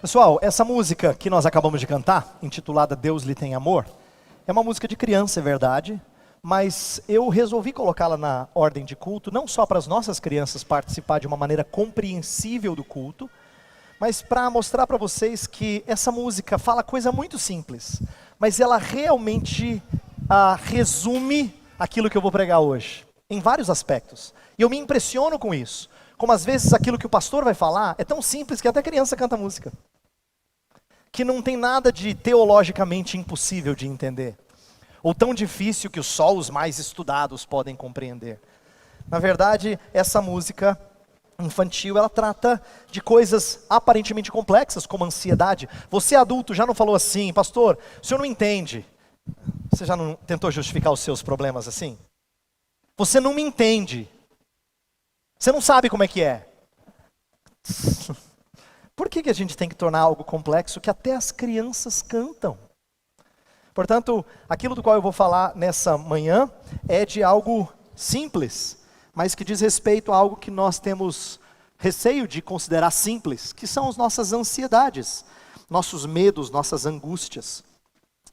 Pessoal, essa música que nós acabamos de cantar, intitulada Deus lhe tem amor, é uma música de criança, é verdade, mas eu resolvi colocá-la na ordem de culto, não só para as nossas crianças participar de uma maneira compreensível do culto, mas para mostrar para vocês que essa música fala coisa muito simples, mas ela realmente resume aquilo que eu vou pregar hoje, em vários aspectos. E eu me impressiono com isso. Como às vezes aquilo que o pastor vai falar é tão simples que até criança canta música. Que não tem nada de teologicamente impossível de entender. Ou tão difícil que só os mais estudados podem compreender. Na verdade, essa música infantil, ela trata de coisas aparentemente complexas, como ansiedade. Você adulto já não falou assim, pastor, o senhor não entende. Você já não tentou justificar os seus problemas assim? Você não me entende. Você não sabe como é que é. Por que a gente tem que tornar algo complexo que até as crianças cantam? Portanto, aquilo do qual eu vou falar nessa manhã é de algo simples, mas que diz respeito a algo que nós temos receio de considerar simples, que são as nossas ansiedades, nossos medos, nossas angústias.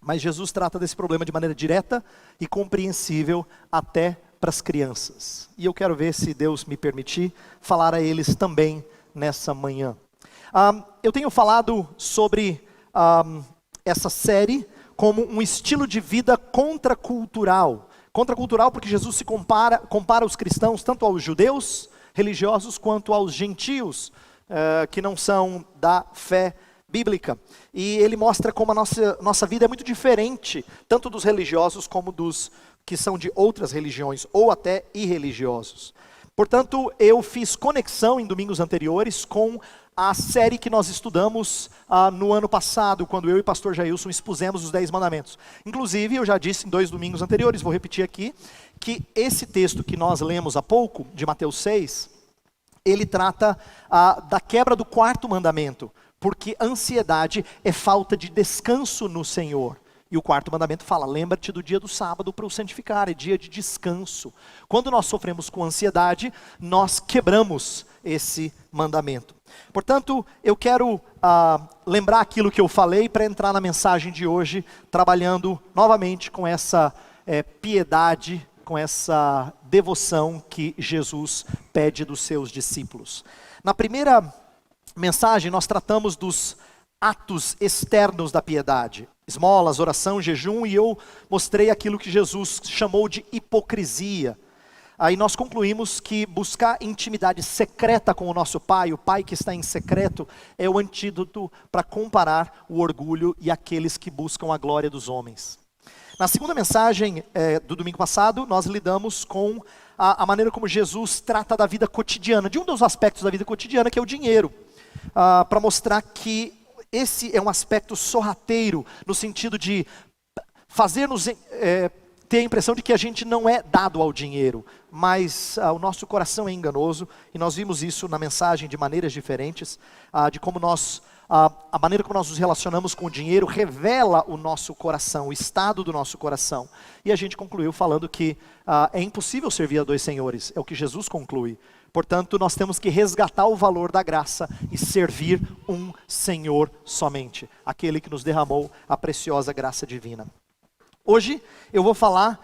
Mas Jesus trata desse problema de maneira direta e compreensível até para as crianças. E eu quero ver se Deus me permitir falar a eles também nessa manhã. Eu tenho falado sobre essa série como um estilo de vida contracultural. Contracultural porque Jesus se compara os cristãos tanto aos judeus religiosos quanto aos gentios que não são da fé bíblica. E ele mostra como a nossa vida é muito diferente, tanto dos religiosos como dos que são de outras religiões, ou até irreligiosos. Portanto, eu fiz conexão em domingos anteriores com a série que nós estudamos no ano passado, quando eu e o pastor Jailson expusemos os 10 mandamentos. Inclusive, eu já disse em 2 domingos anteriores, vou repetir aqui, que esse texto que nós lemos há pouco, de Mateus 6, ele trata da quebra do 4º mandamento, porque ansiedade é falta de descanso no Senhor. E o 4º mandamento fala, lembra-te do dia do sábado para o santificar, é dia de descanso. Quando nós sofremos com ansiedade, nós quebramos esse mandamento. Portanto, eu quero lembrar aquilo que eu falei para entrar na mensagem de hoje, trabalhando novamente com essa piedade, com essa devoção que Jesus pede dos seus discípulos. Na primeira mensagem, nós tratamos dos atos externos da piedade. Esmolas, oração, jejum, e eu mostrei aquilo que Jesus chamou de hipocrisia. Aí nós concluímos que buscar intimidade secreta com o nosso Pai, o Pai que está em secreto, é o antídoto para comparar o orgulho e aqueles que buscam a glória dos homens. Na segunda mensagem do domingo passado, nós lidamos com a maneira como Jesus trata da vida cotidiana, de um dos aspectos da vida cotidiana, que é o dinheiro, para mostrar que esse é um aspecto sorrateiro, no sentido de fazer-nos ter a impressão de que a gente não é dado ao dinheiro, mas o nosso coração é enganoso, e nós vimos isso na mensagem de maneiras diferentes, de como a maneira como nós nos relacionamos com o dinheiro revela o nosso coração, o estado do nosso coração. E a gente concluiu falando que é impossível servir a 2 senhores, é o que Jesus conclui. Portanto, nós temos que resgatar o valor da graça e servir um Senhor somente, aquele que nos derramou a preciosa graça divina. Hoje eu vou falar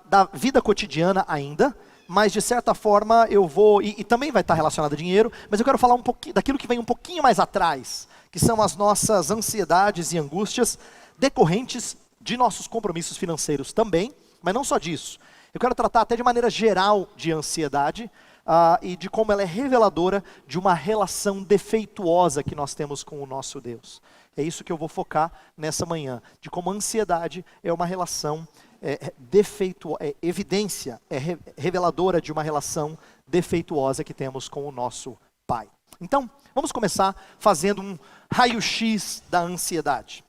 da vida cotidiana ainda, mas de certa forma eu vou, e também vai estar relacionado a dinheiro, mas eu quero falar um pouquinho daquilo que vem um pouquinho mais atrás, que são as nossas ansiedades e angústias decorrentes de nossos compromissos financeiros também, mas não só disso. Eu quero tratar até de maneira geral de ansiedade, e de como ela é reveladora de uma relação defeituosa que nós temos com o nosso Deus. É isso que eu vou focar nessa manhã, de como a ansiedade é uma relação evidência, reveladora de uma relação defeituosa que temos com o nosso Pai. Então, vamos começar fazendo um raio-x da ansiedade.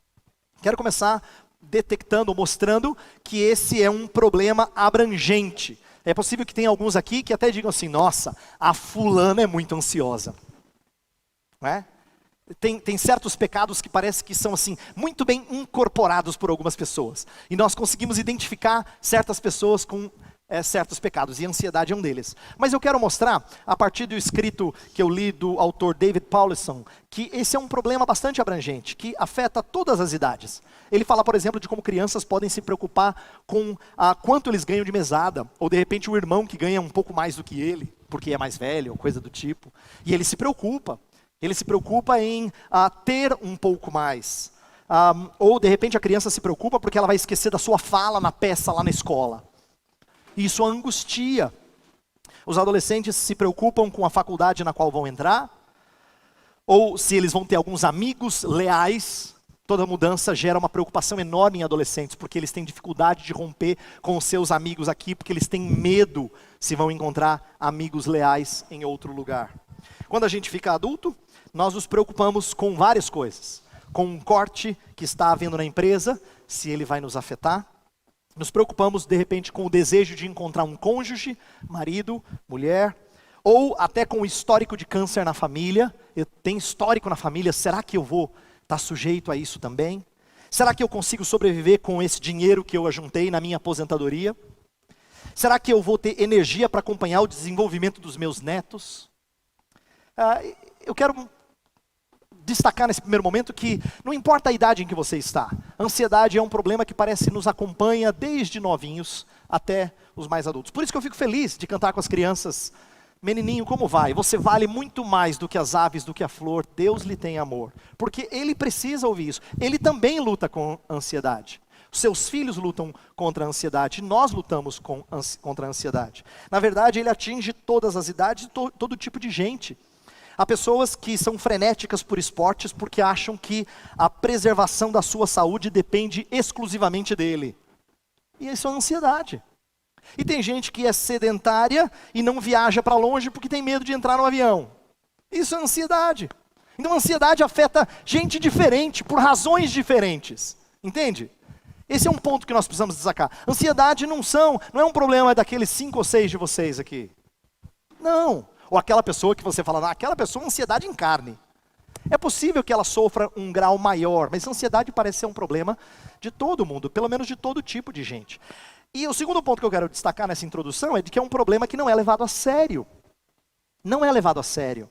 Quero começar detectando, mostrando que esse é um problema abrangente. É possível que tenha alguns aqui que até digam assim, nossa, a fulana é muito ansiosa. Não é? Tem certos pecados que parece que são assim, muito bem incorporados por algumas pessoas. E nós conseguimos identificar certas pessoas com certos pecados, e a ansiedade é um deles. Mas eu quero mostrar, a partir do escrito que eu li do autor David Powlison, que esse é um problema bastante abrangente, que afeta todas as idades. Ele fala, por exemplo, de como crianças podem se preocupar com quanto eles ganham de mesada, ou de repente o irmão que ganha um pouco mais do que ele, porque é mais velho, ou coisa do tipo, e ele se preocupa. Ele se preocupa em ter um pouco mais. Ou de repente a criança se preocupa porque ela vai esquecer da sua fala na peça lá na escola. Isso angustia. Os adolescentes se preocupam com a faculdade na qual vão entrar, ou se eles vão ter alguns amigos leais. Toda mudança gera uma preocupação enorme em adolescentes, porque eles têm dificuldade de romper com os seus amigos aqui, porque eles têm medo se vão encontrar amigos leais em outro lugar. Quando a gente fica adulto, nós nos preocupamos com várias coisas. Com um corte que está havendo na empresa, se ele vai nos afetar. Nos preocupamos, de repente, com o desejo de encontrar um cônjuge, marido, mulher. Ou até com o histórico de câncer na família. Eu tenho histórico na família, será que eu vou estar sujeito a isso também? Será que eu consigo sobreviver com esse dinheiro que eu ajuntei na minha aposentadoria? Será que eu vou ter energia para acompanhar o desenvolvimento dos meus netos? Eu quero destacar nesse primeiro momento que não importa a idade em que você está, a ansiedade é um problema que parece nos acompanha desde novinhos até os mais adultos. Por isso que eu fico feliz de cantar com as crianças, menininho, como vai? Você vale muito mais do que as aves, do que a flor, Deus lhe tem amor. Porque ele precisa ouvir isso, ele também luta com a ansiedade. Seus filhos lutam contra a ansiedade, nós lutamos contra a ansiedade. Na verdade, ele atinge todas as idades e todo tipo de gente. Há pessoas que são frenéticas por esportes porque acham que a preservação da sua saúde depende exclusivamente dele. E isso é ansiedade. E tem gente que é sedentária e não viaja para longe porque tem medo de entrar no avião. Isso é ansiedade. Então a ansiedade afeta gente diferente, por razões diferentes. Entende? Esse é um ponto que nós precisamos destacar. Ansiedade não é um problema daqueles 5 ou 6 de vocês aqui. Não. Ou aquela pessoa que você fala, aquela pessoa, ansiedade em carne. É possível que ela sofra um grau maior, mas ansiedade parece ser um problema de todo mundo, pelo menos de todo tipo de gente. E o segundo ponto que eu quero destacar nessa introdução é de que é um problema que não é levado a sério. Não é levado a sério.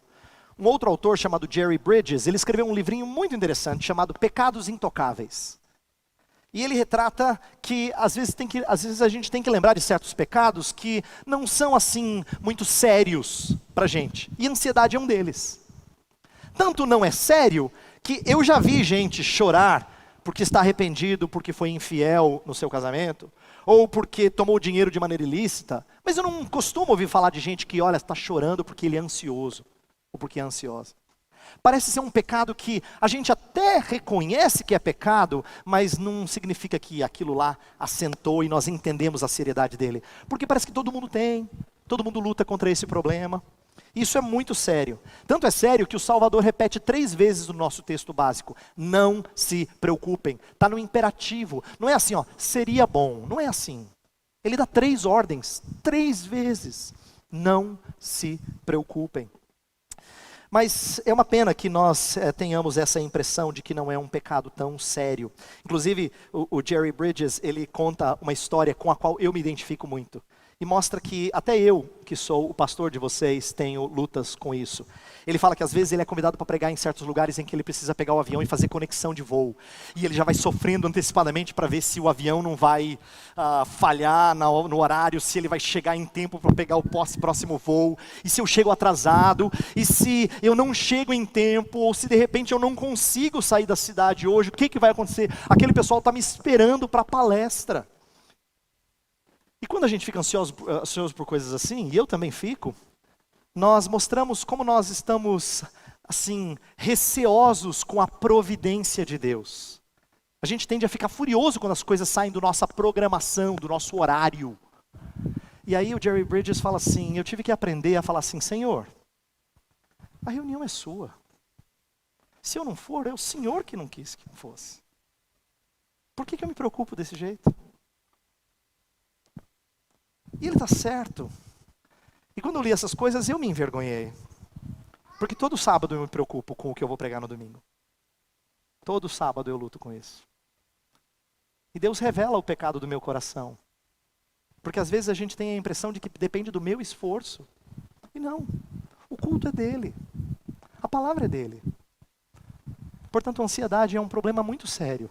Um outro autor chamado Jerry Bridges, ele escreveu um livrinho muito interessante chamado Pecados Intocáveis. E ele retrata que às vezes a gente tem que lembrar de certos pecados que não são assim muito sérios pra gente. E a ansiedade é um deles. Tanto não é sério que eu já vi gente chorar porque está arrependido, porque foi infiel no seu casamento, ou porque tomou dinheiro de maneira ilícita. Mas eu não costumo ouvir falar de gente que, olha, está chorando porque ele é ansioso, ou porque é ansiosa. Parece ser um pecado que a gente até reconhece que é pecado, mas não significa que aquilo lá assentou e nós entendemos a seriedade dele. Porque parece que todo mundo tem, todo mundo luta contra esse problema. Isso é muito sério. Tanto é sério que o Salvador repete 3 vezes no nosso texto básico. Não se preocupem. Está no imperativo. Não é assim, seria bom. Não é assim. Ele dá 3 ordens, 3 vezes. Não se preocupem. Mas é uma pena que nós tenhamos essa impressão de que não é um pecado tão sério. Inclusive, o Jerry Bridges, ele conta uma história com a qual eu me identifico muito. E mostra que até eu, que sou o pastor de vocês, tenho lutas com isso. Ele fala que às vezes ele é convidado para pregar em certos lugares em que ele precisa pegar o avião e fazer conexão de voo. E ele já vai sofrendo antecipadamente para ver se o avião não vai falhar no horário, se ele vai chegar em tempo para pegar o próximo voo, e se eu chego atrasado, e se eu não chego em tempo, ou se de repente eu não consigo sair da cidade hoje, o que vai acontecer? Aquele pessoal está me esperando para a palestra. E quando a gente fica ansioso por coisas assim, e eu também fico, nós mostramos como nós estamos, assim, receosos com a providência de Deus. A gente tende a ficar furioso quando as coisas saem da nossa programação, do nosso horário. E aí o Jerry Bridges fala assim, eu tive que aprender a falar assim, Senhor, a reunião é sua. Se eu não for, é o Senhor que não quis que fosse. Por que eu me preocupo desse jeito? E ele está certo. E quando eu li essas coisas, eu me envergonhei. Porque todo sábado eu me preocupo com o que eu vou pregar no domingo. Todo sábado eu luto com isso. E Deus revela o pecado do meu coração. Porque às vezes a gente tem a impressão de que depende do meu esforço. E não, o culto é dele, a palavra é dele. Portanto, a ansiedade é um problema muito sério,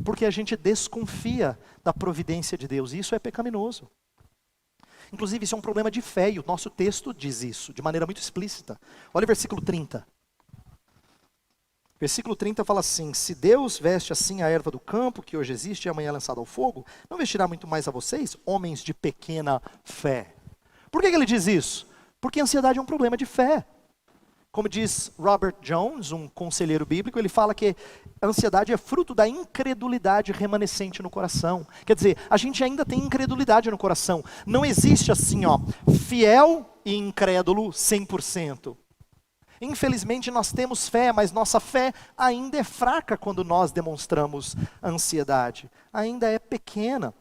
porque a gente desconfia da providência de Deus, e isso é pecaminoso. Inclusive, isso é um problema de fé, e o nosso texto diz isso, de maneira muito explícita. Olha o versículo 30. Versículo 30 fala assim: se Deus veste assim a erva do campo, que hoje existe e amanhã é lançada ao fogo, não vestirá muito mais a vocês, homens de pequena fé. Por que ele diz isso? Porque a ansiedade é um problema de fé. Como diz Robert Jones, um conselheiro bíblico, ele fala que a ansiedade é fruto da incredulidade remanescente no coração. Quer dizer, a gente ainda tem incredulidade no coração. Não existe assim, fiel e incrédulo 100%. Infelizmente nós temos fé, mas nossa fé ainda é fraca quando nós demonstramos ansiedade. Ainda é pequena.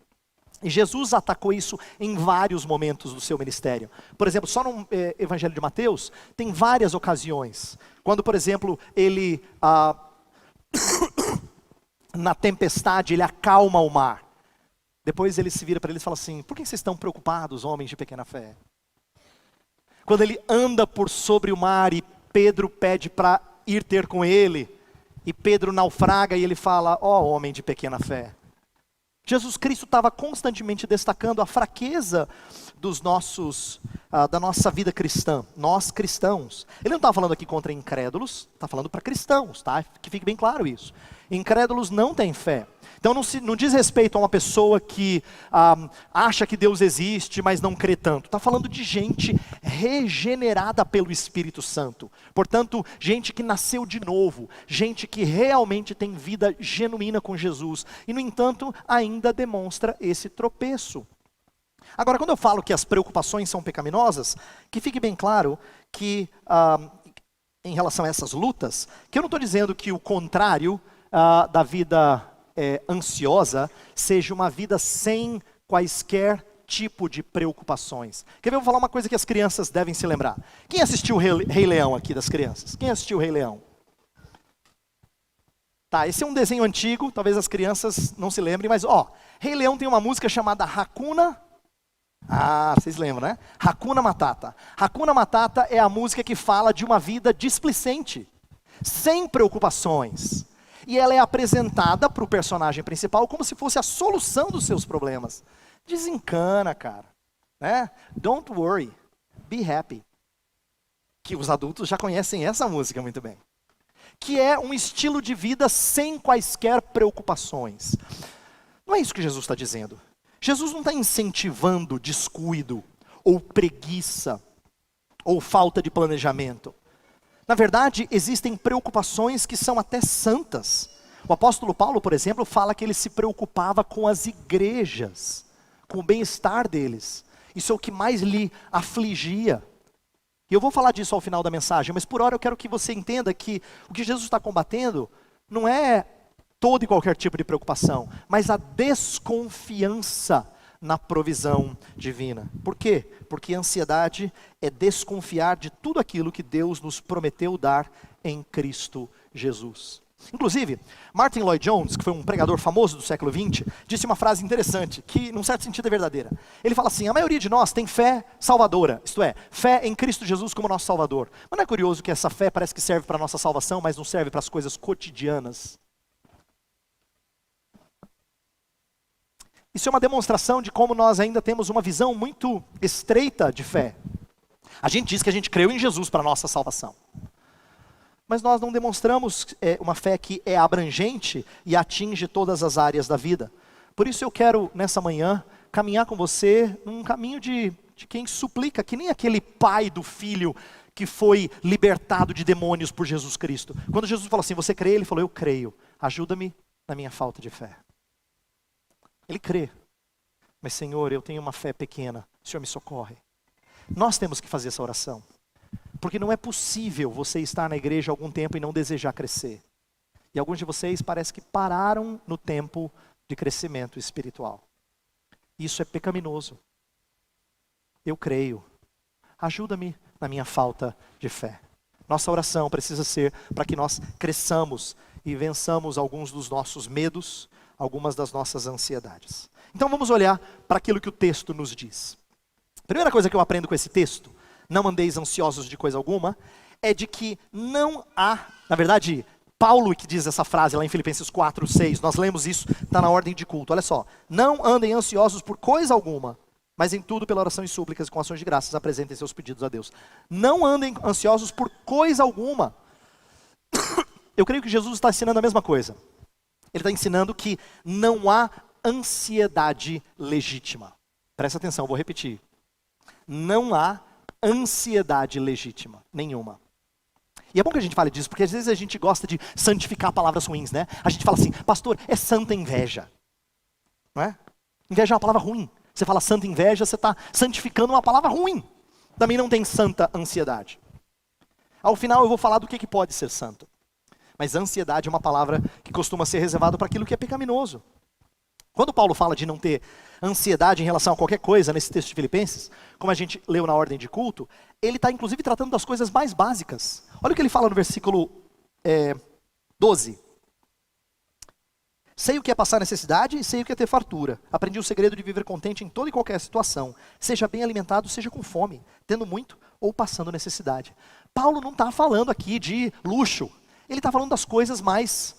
E Jesus atacou isso em vários momentos do seu ministério. Por exemplo, só no Evangelho de Mateus, tem várias ocasiões. Quando, por exemplo, ele, na tempestade, ele acalma o mar. Depois ele se vira para eles e fala assim: por que vocês estão preocupados, homens de pequena fé? Quando ele anda por sobre o mar e Pedro pede para ir ter com ele, e Pedro naufraga e ele fala: ó homem de pequena fé. Jesus Cristo estava constantemente destacando a fraqueza da nossa vida cristã, nós cristãos. Ele não está falando aqui contra incrédulos, está falando para cristãos, tá? Que fique bem claro isso. Incrédulos não têm fé. Então não diz respeito a uma pessoa que acha que Deus existe, mas não crê tanto. Está falando de gente regenerada pelo Espírito Santo. Portanto, gente que nasceu de novo, gente que realmente tem vida genuína com Jesus. E, no entanto, ainda demonstra esse tropeço. Agora, quando eu falo que as preocupações são pecaminosas, que fique bem claro que, em relação a essas lutas, que eu não estou dizendo que o contrário da vida ansiosa seja uma vida sem quaisquer tipo de preocupações. Quer ver? Eu vou falar uma coisa que as crianças devem se lembrar. Quem assistiu o Rei Leão aqui das crianças? Quem assistiu o Rei Leão? Tá, esse é um desenho antigo, talvez as crianças não se lembrem, mas Rei Leão tem uma música chamada Hakuna. Vocês lembram, né? Hakuna Matata. Hakuna Matata é a música que fala de uma vida displicente, sem preocupações. E ela é apresentada para o personagem principal como se fosse a solução dos seus problemas. Desencana, cara. Né? Don't worry, be happy. Que os adultos já conhecem essa música muito bem. Que é um estilo de vida sem quaisquer preocupações. Não é isso que Jesus está dizendo. Jesus não está incentivando descuido, ou preguiça, ou falta de planejamento. Na verdade, existem preocupações que são até santas. O apóstolo Paulo, por exemplo, fala que ele se preocupava com as igrejas, com o bem-estar deles. Isso é o que mais lhe afligia. E eu vou falar disso ao final da mensagem, mas por hora eu quero que você entenda que o que Jesus está combatendo não é todo e qualquer tipo de preocupação, mas a desconfiança na provisão divina. Por quê? Porque a ansiedade é desconfiar de tudo aquilo que Deus nos prometeu dar em Cristo Jesus. Inclusive, Martin Lloyd-Jones, que foi um pregador famoso do século XX, disse uma frase interessante, que num certo sentido é verdadeira. Ele fala assim: a maioria de nós tem fé salvadora, isto é, fé em Cristo Jesus como nosso Salvador. Mas não é curioso que essa fé parece que serve para a nossa salvação, mas não serve para as coisas cotidianas? Isso é uma demonstração de como nós ainda temos uma visão muito estreita de fé. A gente diz que a gente creu em Jesus para a nossa salvação. Mas nós não demonstramos uma fé que é abrangente e atinge todas as áreas da vida. Por isso eu quero, nessa manhã, caminhar com você num caminho de quem suplica, que nem aquele pai do filho que foi libertado de demônios por Jesus Cristo. Quando Jesus falou assim: você crê? Ele falou: eu creio, ajuda-me na minha falta de fé. Ele crê, mas Senhor, eu tenho uma fé pequena, o Senhor me socorre. Nós temos que fazer essa oração, porque não é possível você estar na igreja há algum tempo e não desejar crescer. E alguns de vocês parece que pararam no tempo de crescimento espiritual. Isso é pecaminoso. Eu creio, ajuda-me na minha falta de fé. Nossa oração precisa ser para que nós cresçamos e vençamos alguns dos nossos medos, algumas das nossas ansiedades. Então vamos olhar para aquilo que o texto nos diz. Primeira coisa que eu aprendo com esse texto, não andeis ansiosos de coisa alguma, é de que não há, na verdade, Paulo que diz essa frase lá em Filipenses 4:6, nós lemos isso, está na ordem de culto, olha só. Não andem ansiosos por coisa alguma, mas em tudo pela oração e súplicas e com ações de graças apresentem seus pedidos a Deus. Não andem ansiosos por coisa alguma. Eu creio que Jesus está ensinando a mesma coisa. Ele está ensinando que não há ansiedade legítima. Presta atenção, vou repetir. Não há ansiedade legítima, nenhuma. E é bom que a gente fale disso, porque às vezes a gente gosta de santificar palavras ruins, né? A gente fala assim, pastor, é santa inveja. Não é? Inveja é uma palavra ruim. Você fala santa inveja, você está santificando uma palavra ruim. Também não tem santa ansiedade. Ao final eu vou falar do que pode ser santo. Mas ansiedade é uma palavra que costuma ser reservada para aquilo que é pecaminoso. Quando Paulo fala de não ter ansiedade em relação a qualquer coisa, nesse texto de Filipenses, como a gente leu na ordem de culto, ele está inclusive tratando das coisas mais básicas. Olha o que ele fala no versículo 12. Sei o que é passar necessidade e sei o que é ter fartura. Aprendi o segredo de viver contente em toda e qualquer situação. Seja bem alimentado, seja com fome, tendo muito ou passando necessidade. Paulo não está falando aqui de luxo. Ele está falando das coisas mais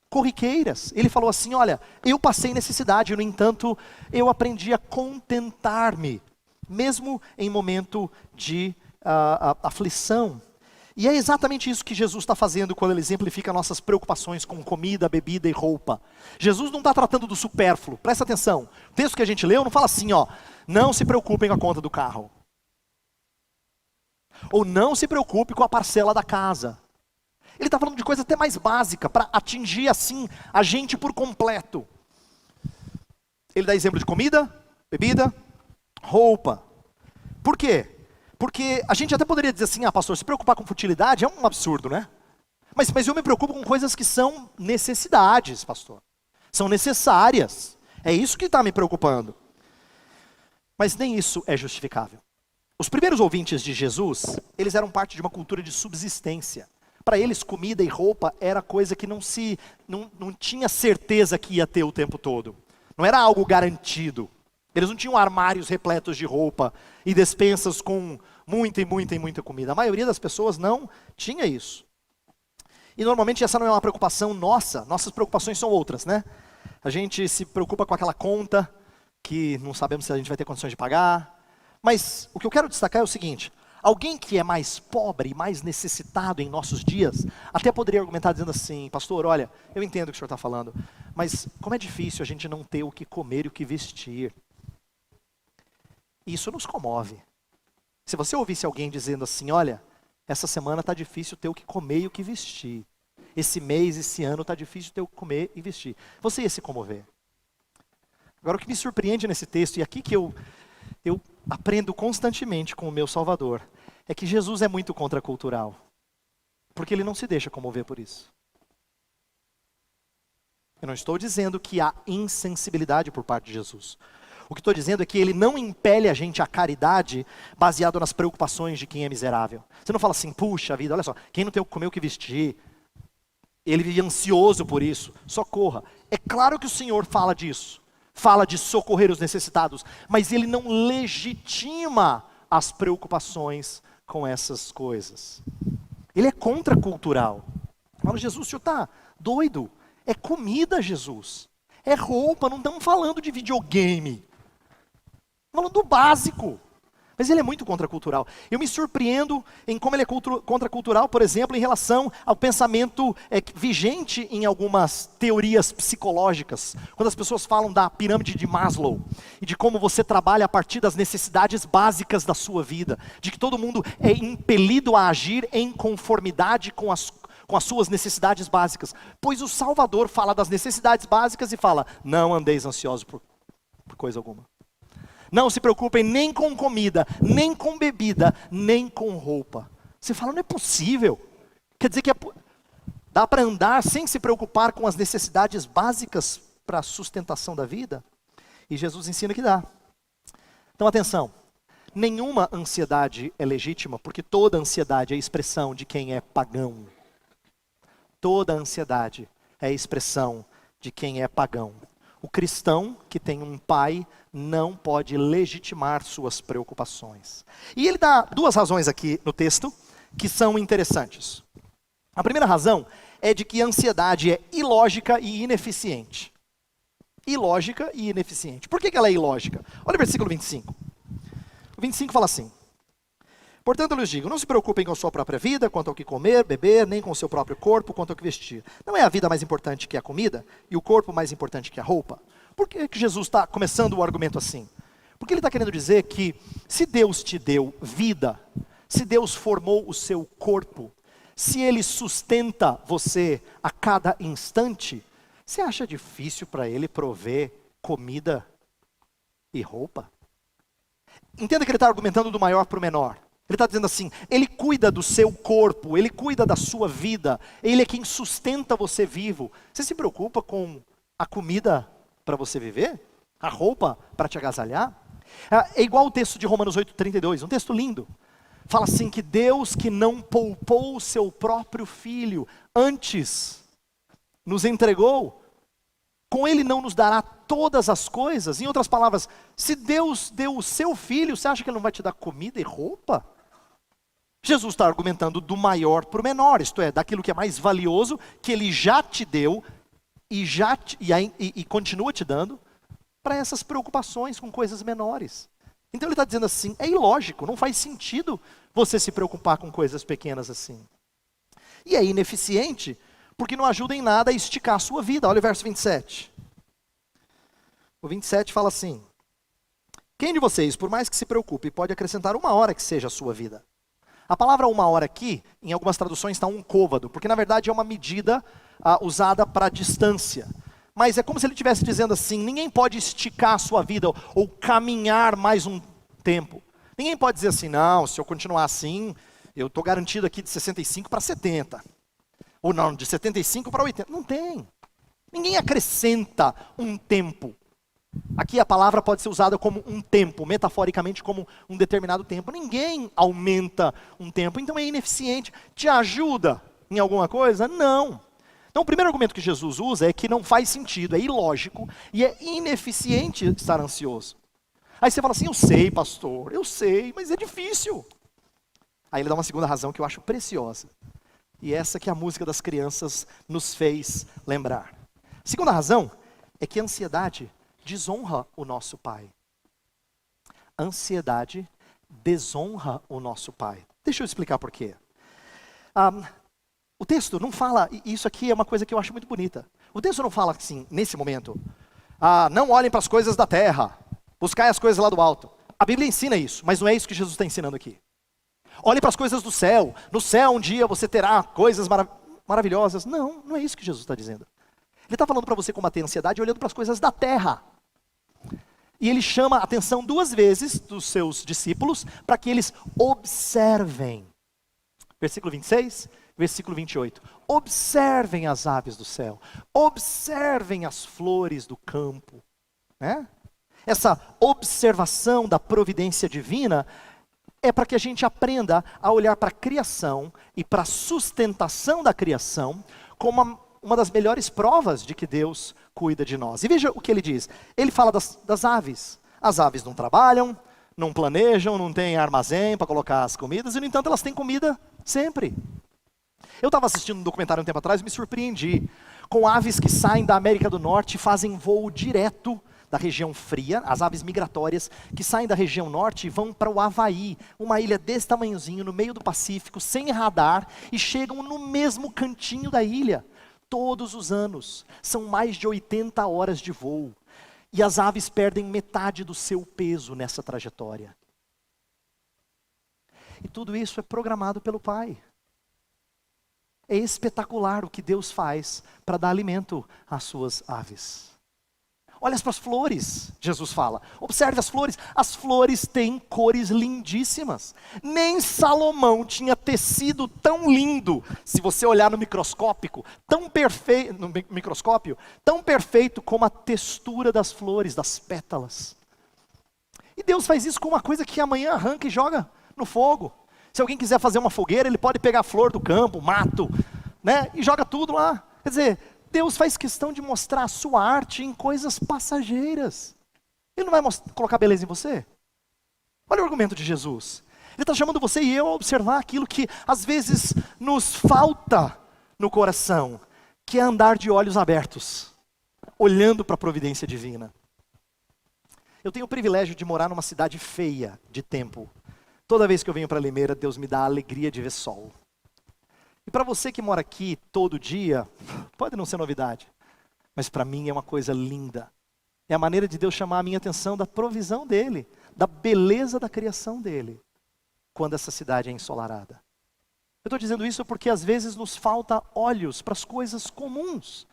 corriqueiras. Ele falou assim, olha, eu passei necessidade, no entanto, eu aprendi a contentar-me, mesmo em momento de aflição. E é exatamente isso que Jesus está fazendo quando ele exemplifica nossas preocupações com comida, bebida e roupa. Jesus não está tratando do supérfluo, presta atenção. O texto que a gente leu não fala assim, ó, não se preocupem com a conta do carro. Ou não se preocupe com a parcela da casa. Ele está falando de coisa até mais básica, para atingir assim a gente por completo. Ele dá exemplo de comida, bebida, roupa. Por quê? Porque a gente até poderia dizer assim, pastor, se preocupar com futilidade é um absurdo, né? Mas eu me preocupo com coisas que são necessidades, pastor. São necessárias. É isso que está me preocupando. Mas nem isso é justificável. Os primeiros ouvintes de Jesus, eles eram parte de uma cultura de subsistência. Para eles, comida e roupa era coisa que não tinha certeza que ia ter o tempo todo. Não era algo garantido. Eles não tinham armários repletos de roupa e despensas com muita e muita e muita comida. A maioria das pessoas não tinha isso. E normalmente essa não é uma preocupação nossa. Nossas preocupações são outras, né? A gente se preocupa com aquela conta que não sabemos se a gente vai ter condições de pagar. Mas o que eu quero destacar é o seguinte. Alguém que é mais pobre e mais necessitado em nossos dias, até poderia argumentar dizendo assim, pastor, olha, eu entendo o que o senhor está falando, mas como é difícil a gente não ter o que comer e o que vestir. Isso nos comove. Se você ouvisse alguém dizendo assim, olha, essa semana está difícil ter o que comer e o que vestir. Esse mês, esse ano está difícil ter o que comer e vestir. Você ia se comover. Agora o que me surpreende nesse texto, e aqui que eu aprendo constantemente com o meu Salvador, é que Jesus é muito contracultural. Porque ele não se deixa comover por isso. Eu não estou dizendo que há insensibilidade por parte de Jesus. O que estou dizendo é que ele não impele a gente à caridade baseado nas preocupações de quem é miserável. Você não fala assim, puxa vida, olha só, quem não tem o que comer, o que vestir, ele vive ansioso por isso, socorra. É claro que o Senhor fala disso. Fala de socorrer os necessitados, mas ele não legitima as preocupações com essas coisas. Ele é contracultural. Fala, Jesus, o senhor está doido? É comida, Jesus. É roupa, não estamos falando de videogame. Estamos falando do básico. Mas ele é muito contracultural. Eu me surpreendo em como ele é contracultural, por exemplo, em relação ao pensamento vigente em algumas teorias psicológicas. Quando as pessoas falam da pirâmide de Maslow, e de como você trabalha a partir das necessidades básicas da sua vida, de que todo mundo é impelido a agir em conformidade com as suas necessidades básicas. Pois o Salvador fala das necessidades básicas e fala, não andeis ansiosos por coisa alguma. Não se preocupem nem com comida, nem com bebida, nem com roupa. Você fala, não é possível. Quer dizer que dá para andar sem se preocupar com as necessidades básicas para a sustentação da vida? E Jesus ensina que dá. Então atenção, nenhuma ansiedade é legítima, porque toda ansiedade é expressão de quem é pagão. Toda ansiedade é expressão de quem é pagão. O cristão que tem um pai não pode legitimar suas preocupações. E ele dá duas razões aqui no texto que são interessantes. A primeira razão é de que a ansiedade é ilógica e ineficiente. Ilógica e ineficiente. Por que ela é ilógica? Olha o versículo 25. O 25 fala assim: portanto, eu lhes digo, não se preocupem com a sua própria vida, quanto ao que comer, beber, nem com o seu próprio corpo, quanto ao que vestir. Não é a vida mais importante que a comida, e o corpo mais importante que a roupa? Por que Jesus está começando o argumento assim? Porque ele está querendo dizer que se Deus te deu vida, se Deus formou o seu corpo, se Ele sustenta você a cada instante, você acha difícil para Ele prover comida e roupa? Entenda que ele está argumentando do maior para o menor. Ele está dizendo assim, Ele cuida do seu corpo, Ele cuida da sua vida, Ele é quem sustenta você vivo. Você se preocupa com a comida para você viver? A roupa para te agasalhar? É igual o texto de Romanos 8,32, um texto lindo. Fala assim que Deus que não poupou o seu próprio filho, antes nos entregou, com Ele não nos dará todas as coisas? Em outras palavras, se Deus deu o seu filho, você acha que Ele não vai te dar comida e roupa? Jesus está argumentando do maior para o menor, isto é, daquilo que é mais valioso, que Ele já te deu e continua te dando, para essas preocupações com coisas menores. Então ele está dizendo assim, é ilógico, não faz sentido você se preocupar com coisas pequenas assim. E é ineficiente, porque não ajuda em nada a esticar a sua vida. Olha o verso 27. O 27 fala assim: quem de vocês, por mais que se preocupe, pode acrescentar 1 hora que seja a sua vida? A palavra 1 hora aqui, em algumas traduções está 1 côvado, porque na verdade é uma medida usada para distância. Mas é como se ele estivesse dizendo assim, ninguém pode esticar a sua vida ou caminhar mais um tempo. Ninguém pode dizer assim, não, se eu continuar assim, eu estou garantido aqui de 65 para 70. Ou não, de 75 para 80. Não tem. Ninguém acrescenta um tempo. Aqui a palavra pode ser usada como um tempo, metaforicamente como um determinado tempo. Ninguém aumenta um tempo, então é ineficiente. Te ajuda em alguma coisa? Não. Então o primeiro argumento que Jesus usa é que não faz sentido, é ilógico e é ineficiente estar ansioso. Aí você fala assim, eu sei, pastor, eu sei, mas é difícil. Aí ele dá uma segunda razão que eu acho preciosa. E essa que a música das crianças nos fez lembrar. A segunda razão é que a ansiedade desonra o nosso Pai. A ansiedade desonra o nosso Pai. Deixa eu explicar por quê. O texto não fala, e isso aqui é uma coisa que eu acho muito bonita. O texto não fala assim, nesse momento, não olhem para as coisas da terra, buscai as coisas lá do alto. A Bíblia ensina isso, mas não é isso que Jesus está ensinando aqui. Olhe para as coisas do céu, no céu um dia você terá coisas maravilhosas. Não, não é isso que Jesus está dizendo. Ele está falando para você combater a ansiedade olhando para as coisas da terra. E ele chama a atenção 2 vezes dos seus discípulos para que eles observem. Versículo 26, versículo 28. Observem as aves do céu. Observem as flores do campo. Né? Essa observação da providência divina é para que a gente aprenda a olhar para a criação e para a sustentação da criação como uma das melhores provas de que Deus cuida de nós. E veja o que ele diz. Ele fala das aves. As aves não trabalham, não planejam, não têm armazém para colocar as comidas, e no entanto elas têm comida sempre. Eu estava assistindo um documentário um tempo atrás e me surpreendi com aves que saem da América do Norte e fazem voo direto da região fria, as aves migratórias que saem da região norte e vão para o Havaí, uma ilha desse tamanhozinho no meio do Pacífico, sem radar, e chegam no mesmo cantinho da ilha, todos os anos. São mais de 80 horas de voo. E as aves perdem metade do seu peso nessa trajetória. E tudo isso é programado pelo Pai. É espetacular o que Deus faz para dar alimento às suas aves. Olha para as flores, Jesus fala. Observe as flores. As flores têm cores lindíssimas. Nem Salomão tinha tecido tão lindo, se você olhar no microscópio, tão perfeito como a textura das flores, das pétalas. E Deus faz isso com uma coisa que amanhã arranca e joga no fogo. Se alguém quiser fazer uma fogueira, ele pode pegar a flor do campo, mato, né, e joga tudo lá. Quer dizer, Deus faz questão de mostrar a sua arte em coisas passageiras. Ele não vai colocar beleza em você? Olha o argumento de Jesus. Ele está chamando você e eu a observar aquilo que às vezes nos falta no coração, que é andar de olhos abertos, olhando para a providência divina. Eu tenho o privilégio de morar numa cidade feia de tempo. Toda vez que eu venho para Limeira, Deus me dá a alegria de ver sol. E para você que mora aqui todo dia, pode não ser novidade, mas para mim é uma coisa linda. É a maneira de Deus chamar a minha atenção da provisão dele, da beleza da criação dele, quando essa cidade é ensolarada. Eu estou dizendo isso porque às vezes nos falta olhos para as coisas comuns,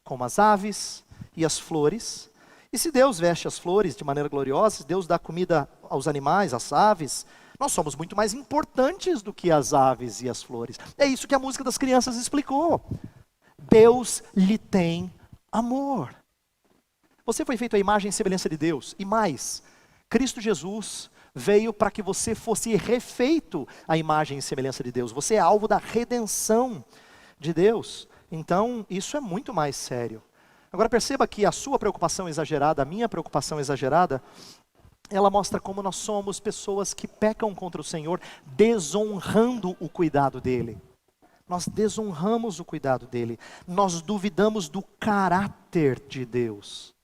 como as aves e as flores. E se Deus veste as flores de maneira gloriosa, se Deus dá comida aos animais, às aves, nós somos muito mais importantes do que as aves e as flores. É isso que a música das crianças explicou. Deus lhe tem amor. Você foi feito à imagem e semelhança de Deus. E mais, Cristo Jesus veio para que você fosse refeito à imagem e semelhança de Deus. Você é alvo da redenção de Deus. Então, isso é muito mais sério. Agora perceba que a sua preocupação exagerada, a minha preocupação exagerada, ela mostra como nós somos pessoas que pecam contra o Senhor, desonrando o cuidado dEle. Nós desonramos o cuidado dEle. Nós duvidamos do caráter de Deus.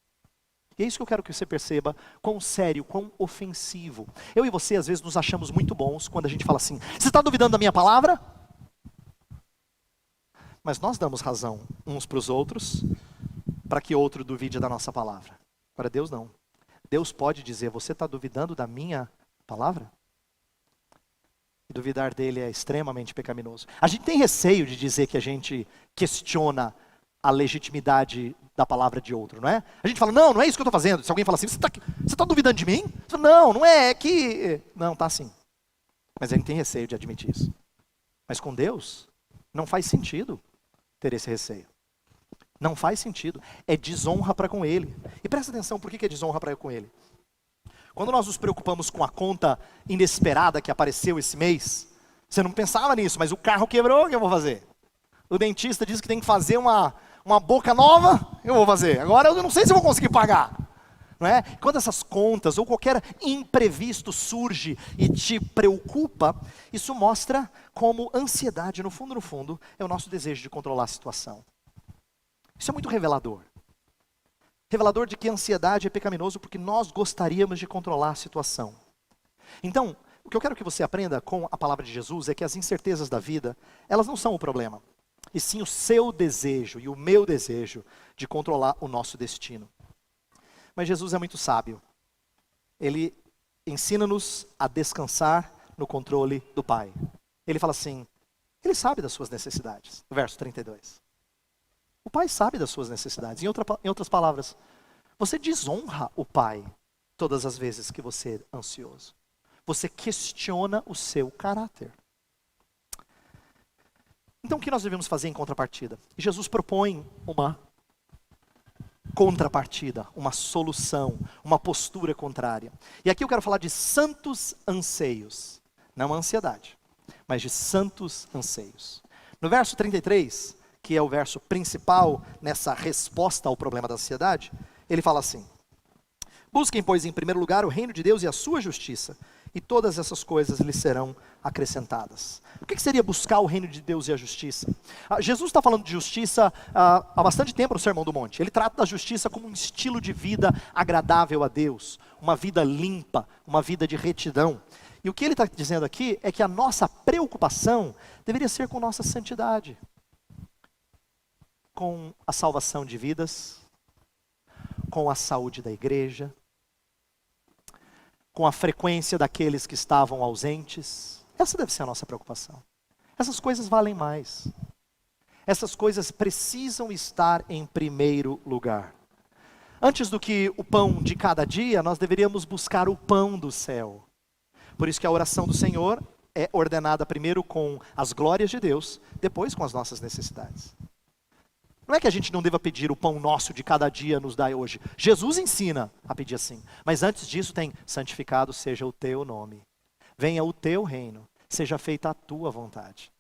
E é isso que eu quero que você perceba, quão sério, quão ofensivo. Eu e você às vezes nos achamos muito bons quando a gente fala assim, você está duvidando da minha palavra? Mas nós damos razão uns para os outros, para que outro duvide da nossa palavra. Para Deus não. Deus pode dizer, você está duvidando da minha palavra? E duvidar dele é extremamente pecaminoso. A gente tem receio de dizer que a gente questiona a legitimidade da palavra de outro, não é? A gente fala, não é isso que eu estou fazendo. Se alguém fala assim, você está duvidando de mim? Você fala, não é que... Não, está sim. Mas a gente tem receio de admitir isso. Mas com Deus, não faz sentido ter esse receio. Não faz sentido. É desonra para com Ele. E presta atenção, por que é desonra para com Ele? Quando nós nos preocupamos com a conta inesperada que apareceu esse mês, você não pensava nisso, mas o carro quebrou, o que eu vou fazer? O dentista disse que tem que fazer uma boca nova, eu vou fazer. Agora eu não sei se eu vou conseguir pagar. Não é? Quando essas contas ou qualquer imprevisto surge e te preocupa, isso mostra como ansiedade, no fundo, é o nosso desejo de controlar a situação. Isso é muito revelador. Revelador de que a ansiedade é pecaminoso porque nós gostaríamos de controlar a situação. Então, o que eu quero que você aprenda com a palavra de Jesus é que as incertezas da vida, elas não são o problema. E sim o seu desejo e o meu desejo de controlar o nosso destino. Mas Jesus é muito sábio. Ele ensina-nos a descansar no controle do Pai. Ele fala assim, Ele sabe das suas necessidades. Verso 32. O Pai sabe das suas necessidades. Em outras palavras, você desonra o Pai todas as vezes que você é ansioso. Você questiona o seu caráter. Então o que nós devemos fazer em contrapartida? Jesus propõe uma contrapartida, uma solução, uma postura contrária. E aqui eu quero falar de santos anseios, não ansiedade, mas de santos anseios. No verso 33, que é o verso principal nessa resposta ao problema da ansiedade, ele fala assim, busquem, pois, em primeiro lugar o reino de Deus e a sua justiça, e todas essas coisas lhes serão acrescentadas. O que seria buscar o reino de Deus e a justiça? Jesus está falando de justiça há bastante tempo no Sermão do Monte. Ele trata da justiça como um estilo de vida agradável a Deus, uma vida limpa, uma vida de retidão. E o que ele está dizendo aqui é que a nossa preocupação deveria ser com nossa santidade, com a salvação de vidas, com a saúde da igreja, com a frequência daqueles que estavam ausentes. Essa deve ser a nossa preocupação. Essas coisas valem mais. Essas coisas precisam estar em primeiro lugar. Antes do que o pão de cada dia, nós deveríamos buscar o pão do céu. Por isso que a oração do Senhor é ordenada primeiro com as glórias de Deus, depois com as nossas necessidades. Não é que a gente não deva pedir o pão nosso de cada dia nos dai hoje. Jesus ensina a pedir assim. Mas antes disso tem, santificado seja o teu nome. Venha o teu reino, seja feita a tua vontade.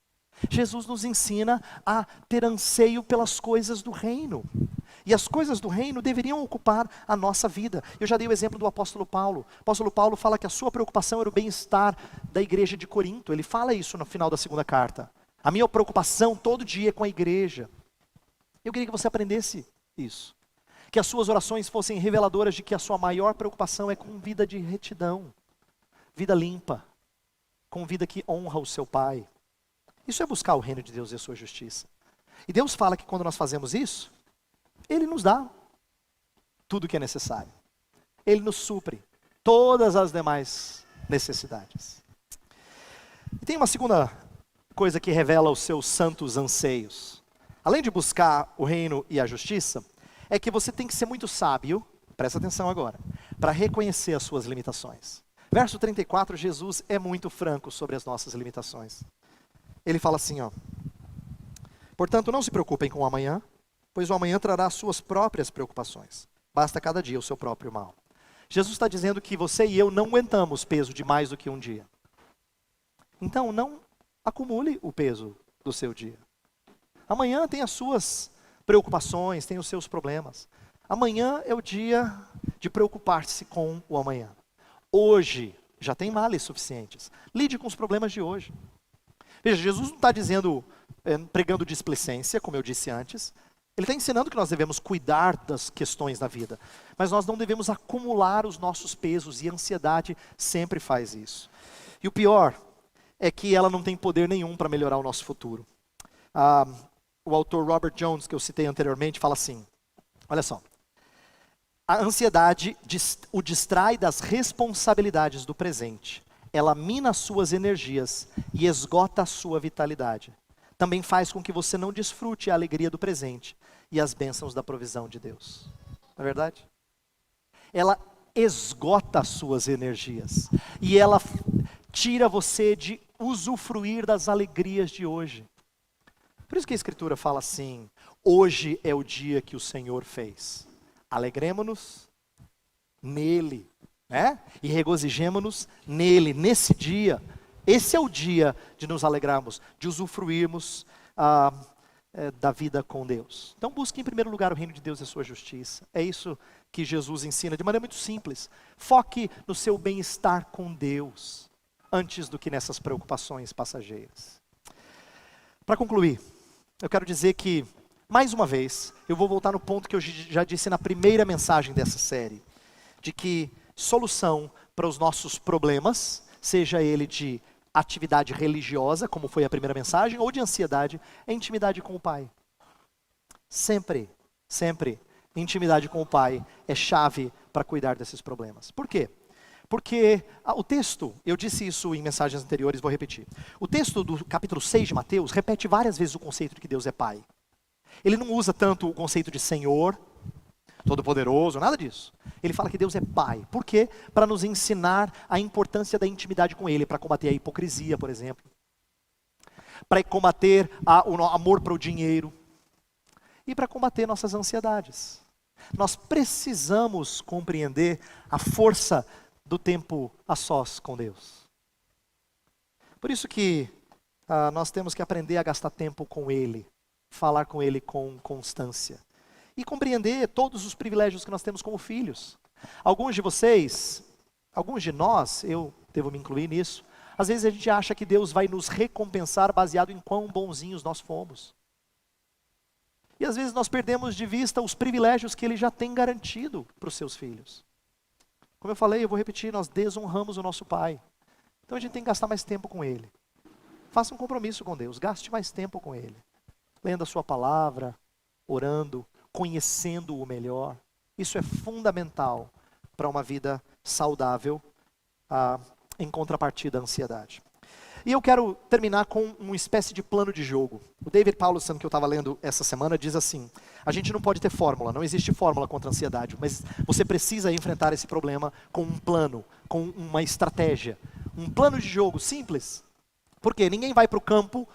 Jesus nos ensina a ter anseio pelas coisas do reino. E as coisas do reino deveriam ocupar a nossa vida. Eu já dei o exemplo do apóstolo Paulo. O apóstolo Paulo fala que a sua preocupação era o bem-estar da igreja de Corinto. Ele fala isso no final da segunda carta. A minha preocupação todo dia é com a igreja. Eu queria que você aprendesse isso. Que as suas orações fossem reveladoras de que a sua maior preocupação é com vida de retidão. Vida limpa. Com vida que honra o seu Pai. Isso é buscar o reino de Deus e a sua justiça. E Deus fala que quando nós fazemos isso, Ele nos dá tudo o que é necessário. Ele nos supre todas as demais necessidades. E tem uma segunda coisa que revela os seus santos anseios. Além de buscar o reino e a justiça, é que você tem que ser muito sábio, presta atenção agora, para reconhecer as suas limitações. Verso 34, Jesus é muito franco sobre as nossas limitações. Ele fala assim, ó: portanto, não se preocupem com o amanhã, pois o amanhã trará as suas próprias preocupações. Basta cada dia o seu próprio mal. Jesus está dizendo que você e eu não aguentamos peso de mais do que um dia. Então, não acumule o peso do seu dia. Amanhã tem as suas preocupações, tem os seus problemas. Amanhã é o dia de preocupar-se com o amanhã. Hoje já tem males suficientes. Lide com os problemas de hoje. Veja, Jesus não está dizendo, pregando displicência, como eu disse antes. Ele está ensinando que nós devemos cuidar das questões da vida. Mas nós não devemos acumular os nossos pesos, e a ansiedade sempre faz isso. E o pior é que ela não tem poder nenhum para melhorar o nosso futuro. O autor Robert Jones, que eu citei anteriormente, fala assim, olha só: a ansiedade o distrai das responsabilidades do presente. Ela mina as suas energias e esgota a sua vitalidade. Também faz com que você não desfrute a alegria do presente e as bênçãos da provisão de Deus. Não é verdade? Ela esgota as suas energias e ela tira você de usufruir das alegrias de hoje. Por isso que a Escritura fala assim: hoje é o dia que o Senhor fez. Alegremo-nos nele, né? E regozijemo-nos nele, nesse dia. Esse é o dia de nos alegrarmos, de usufruirmos da vida com Deus. Então busque em primeiro lugar o reino de Deus e a sua justiça. É isso que Jesus ensina de maneira muito simples. Foque no seu bem-estar com Deus, antes do que nessas preocupações passageiras. Para concluir, eu quero dizer que, mais uma vez, eu vou voltar no ponto que eu já disse na primeira mensagem dessa série, de que solução para os nossos problemas, seja ele de atividade religiosa, como foi a primeira mensagem, ou de ansiedade, é intimidade com o Pai. Sempre, sempre, intimidade com o Pai é chave para cuidar desses problemas. Por quê? Porque o texto, eu disse isso em mensagens anteriores, vou repetir. O texto do capítulo 6 de Mateus repete várias vezes o conceito de que Deus é Pai. Ele não usa tanto o conceito de Senhor, Todo-Poderoso, nada disso. Ele fala que Deus é Pai. Por quê? Para nos ensinar a importância da intimidade com Ele, para combater a hipocrisia, por exemplo. Para combater o amor para o dinheiro. E para combater nossas ansiedades. Nós precisamos compreender a força do tempo a sós com Deus. Por isso que nós temos que aprender a gastar tempo com Ele. Falar com Ele com constância. E compreender todos os privilégios que nós temos como filhos. Alguns de vocês, alguns de nós, eu devo me incluir nisso, às vezes a gente acha que Deus vai nos recompensar baseado em quão bonzinhos nós fomos. E às vezes nós perdemos de vista os privilégios que Ele já tem garantido para os seus filhos. Como eu falei, eu vou repetir, nós desonramos o nosso Pai. Então a gente tem que gastar mais tempo com Ele. Faça um compromisso com Deus, gaste mais tempo com Ele. Lendo a sua palavra, orando, conhecendo-o melhor. Isso é fundamental para uma vida saudável, em contrapartida à ansiedade. E eu quero terminar com uma espécie de plano de jogo. O David Powlison, que eu estava lendo essa semana, diz assim: a gente não pode ter fórmula, não existe fórmula contra a ansiedade, mas você precisa enfrentar esse problema com um plano, com uma estratégia. Um plano de jogo simples. Porque ninguém vai para o campo,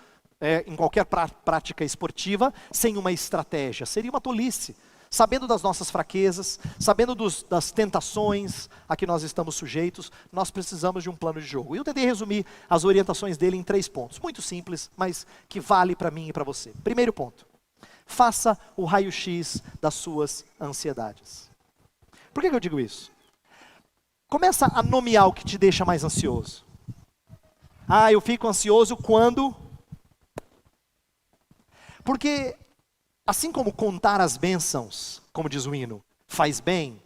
em qualquer prática esportiva, sem uma estratégia. Seria uma tolice. sabendo das nossas fraquezas, sabendo das tentações a que nós estamos sujeitos, nós precisamos de um plano de jogo. E eu tentei resumir as orientações dele em 3 pontos, muito simples, mas que vale para mim e para você. Primeiro ponto, faça o raio-x das suas ansiedades. Por que eu digo isso? Começa a nomear o que te deixa mais ansioso. Eu fico ansioso quando... Porque, assim como contar as bênçãos, como diz o hino, faz bem,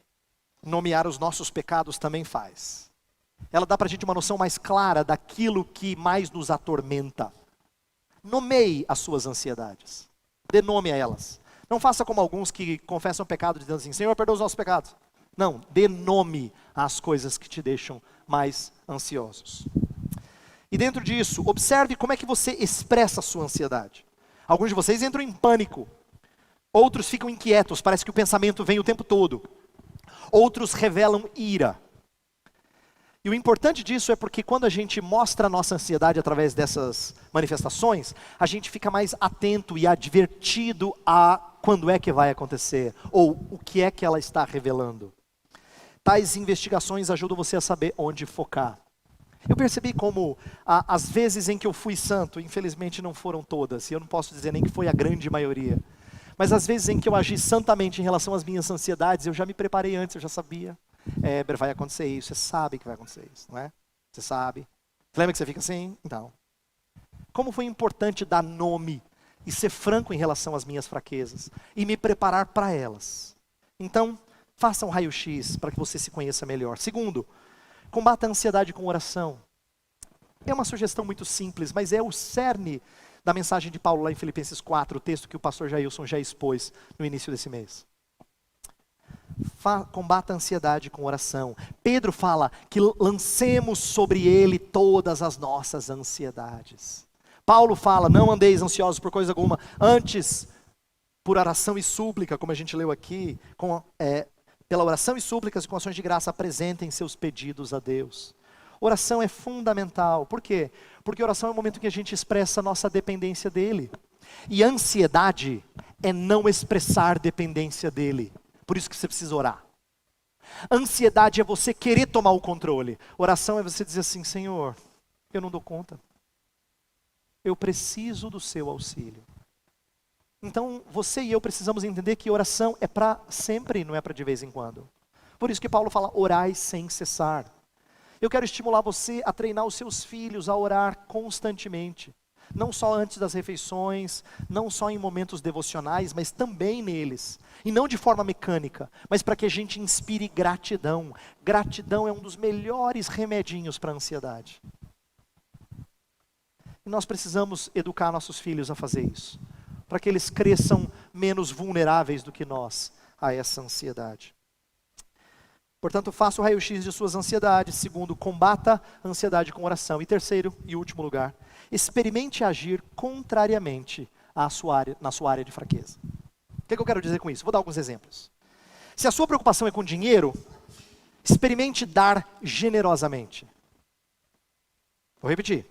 nomear os nossos pecados também faz. Ela dá para a gente uma noção mais clara daquilo que mais nos atormenta. Nomeie as suas ansiedades. Dê nome a elas. Não faça como alguns que confessam pecado dizendo assim, Senhor, perdoa os nossos pecados. Não, dê nome às coisas que te deixam mais ansiosos. E dentro disso, observe como é que você expressa a sua ansiedade. Alguns de vocês entram em pânico. Outros ficam inquietos, parece que o pensamento vem o tempo todo. Outros revelam ira. E o importante disso é porque quando a gente mostra a nossa ansiedade através dessas manifestações, a gente fica mais atento e advertido a quando é que vai acontecer, ou o que é que ela está revelando. Tais investigações ajudam você a saber onde focar. Eu percebi como as vezes em que eu fui santo, infelizmente não foram todas, e eu não posso dizer nem que foi a grande maioria, mas as vezes em que eu agi santamente em relação às minhas ansiedades, eu já me preparei antes, eu já sabia. Vai acontecer isso, você sabe que vai acontecer isso, não é? Você sabe. Lembra que você fica assim? Então. Como foi importante dar nome e ser franco em relação às minhas fraquezas e me preparar para elas. Então, faça um raio-x para que você se conheça melhor. Segundo, combata a ansiedade com oração. É uma sugestão muito simples, mas é o cerne da mensagem de Paulo lá em Filipenses 4, o texto que o pastor Jailson já expôs no início desse mês. Combata a ansiedade com oração. Pedro fala que lancemos sobre ele todas as nossas ansiedades. Paulo fala, não andeis ansiosos por coisa alguma, antes, por oração e súplica, como a gente leu aqui, pela oração e súplicas e com ações de graça, apresentem seus pedidos a Deus. Oração é fundamental. Por quê? Porque oração é o momento que a gente expressa a nossa dependência dEle. E ansiedade é não expressar dependência dEle. Por isso que você precisa orar. Ansiedade é você querer tomar o controle. Oração é você dizer assim, Senhor, eu não dou conta. Eu preciso do seu auxílio. Então, você e eu precisamos entender que oração é para sempre, não é para de vez em quando. Por isso que Paulo fala, orai sem cessar. Eu quero estimular você a treinar os seus filhos a orar constantemente. Não só antes das refeições, não só em momentos devocionais, mas também neles. E não de forma mecânica, mas para que a gente inspire gratidão. Gratidão é um dos melhores remedinhos para a ansiedade. E nós precisamos educar nossos filhos a fazer isso, para que eles cresçam menos vulneráveis do que nós a essa ansiedade. Portanto, faça o raio-x de suas ansiedades. Segundo, combata a ansiedade com oração. E terceiro e último lugar, experimente agir contrariamente na sua área de fraqueza. O que eu quero dizer com isso? Vou dar alguns exemplos. Se a sua preocupação é com dinheiro, experimente dar generosamente. Vou repetir.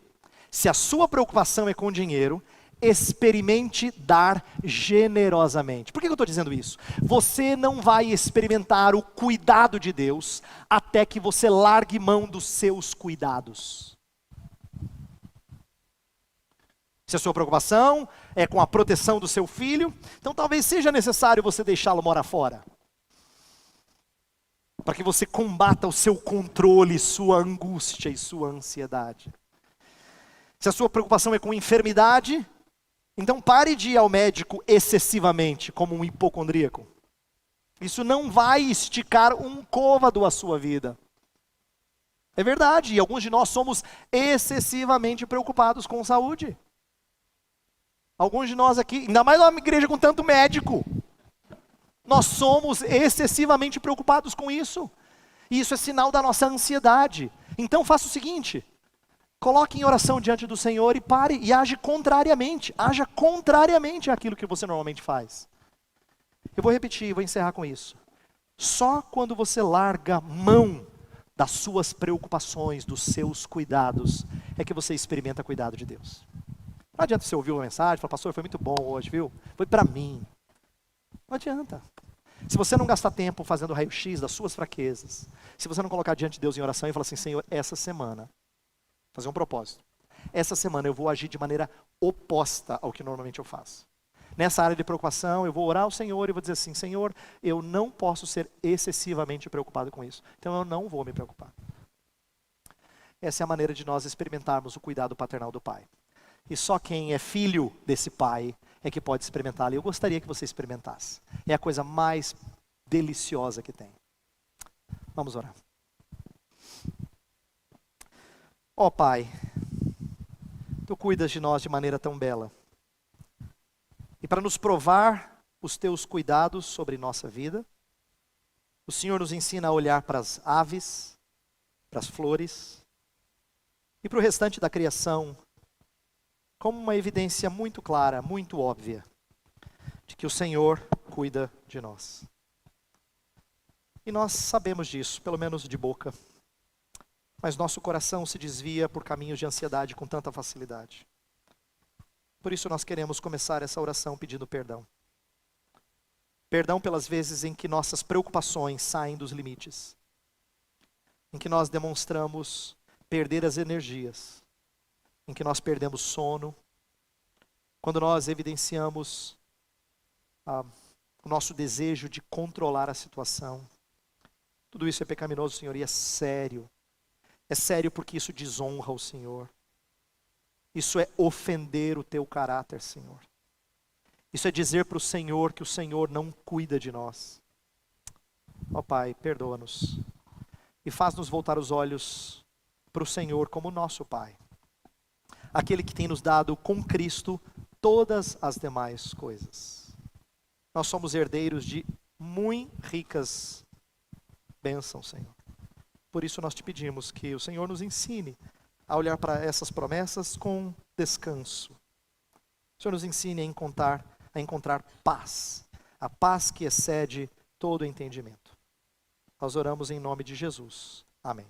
Se a sua preocupação é com dinheiro, experimente dar generosamente. Por que eu estou dizendo isso? Você não vai experimentar o cuidado de Deus até que você largue mão dos seus cuidados. Se a sua preocupação é com a proteção do seu filho, então talvez seja necessário você deixá-lo morar fora. Para que você combata o seu controle, sua angústia e sua ansiedade. Se a sua preocupação é com enfermidade, então pare de ir ao médico excessivamente, como um hipocondríaco. Isso não vai esticar um côvado à sua vida. É verdade, e alguns de nós somos excessivamente preocupados com saúde. Alguns de nós aqui, ainda mais numa igreja com tanto médico, nós somos excessivamente preocupados com isso. E isso é sinal da nossa ansiedade. Então faça o seguinte, coloque em oração diante do Senhor e pare e age contrariamente. Haja contrariamente àquilo que você normalmente faz. Eu vou repetir, vou encerrar com isso. Só quando você larga mão das suas preocupações, dos seus cuidados, é que você experimenta cuidado de Deus. Não adianta você ouvir uma mensagem e falar, pastor, foi muito bom hoje, viu? Foi para mim. Não adianta. Se você não gastar tempo fazendo raio-x das suas fraquezas, se você não colocar diante de Deus em oração e falar assim, Senhor, essa semana, fazer um propósito, essa semana eu vou agir de maneira oposta ao que normalmente eu faço. Nessa área de preocupação, eu vou orar ao Senhor e vou dizer assim, Senhor, eu não posso ser excessivamente preocupado com isso, então eu não vou me preocupar. Essa é a maneira de nós experimentarmos o cuidado paternal do Pai. E só quem é filho desse Pai é que pode experimentá-lo. Eu gostaria que você experimentasse. É a coisa mais deliciosa que tem. Vamos orar. Ó Pai, Tu cuidas de nós de maneira tão bela. E para nos provar os Teus cuidados sobre nossa vida, o Senhor nos ensina a olhar para as aves, para as flores e para o restante da criação como uma evidência muito clara, muito óbvia, de que o Senhor cuida de nós. E nós sabemos disso, pelo menos de boca. Mas nosso coração se desvia por caminhos de ansiedade com tanta facilidade. Por isso nós queremos começar essa oração pedindo perdão. Perdão pelas vezes em que nossas preocupações saem dos limites. Em que nós demonstramos perder as energias. Em que nós perdemos sono. Quando nós evidenciamos o nosso desejo de controlar a situação. Tudo isso é pecaminoso, Senhor, e é sério. É sério porque isso desonra o Senhor. Isso é ofender o Teu caráter, Senhor. Isso é dizer para o Senhor que o Senhor não cuida de nós. Ó Pai, perdoa-nos. E faz-nos voltar os olhos para o Senhor como nosso Pai. Aquele que tem nos dado com Cristo todas as demais coisas. Nós somos herdeiros de muito ricas bênçãos, Senhor. Por isso nós te pedimos que o Senhor nos ensine a olhar para essas promessas com descanso. O Senhor nos ensine a encontrar paz. A paz que excede todo o entendimento. Nós oramos em nome de Jesus. Amém.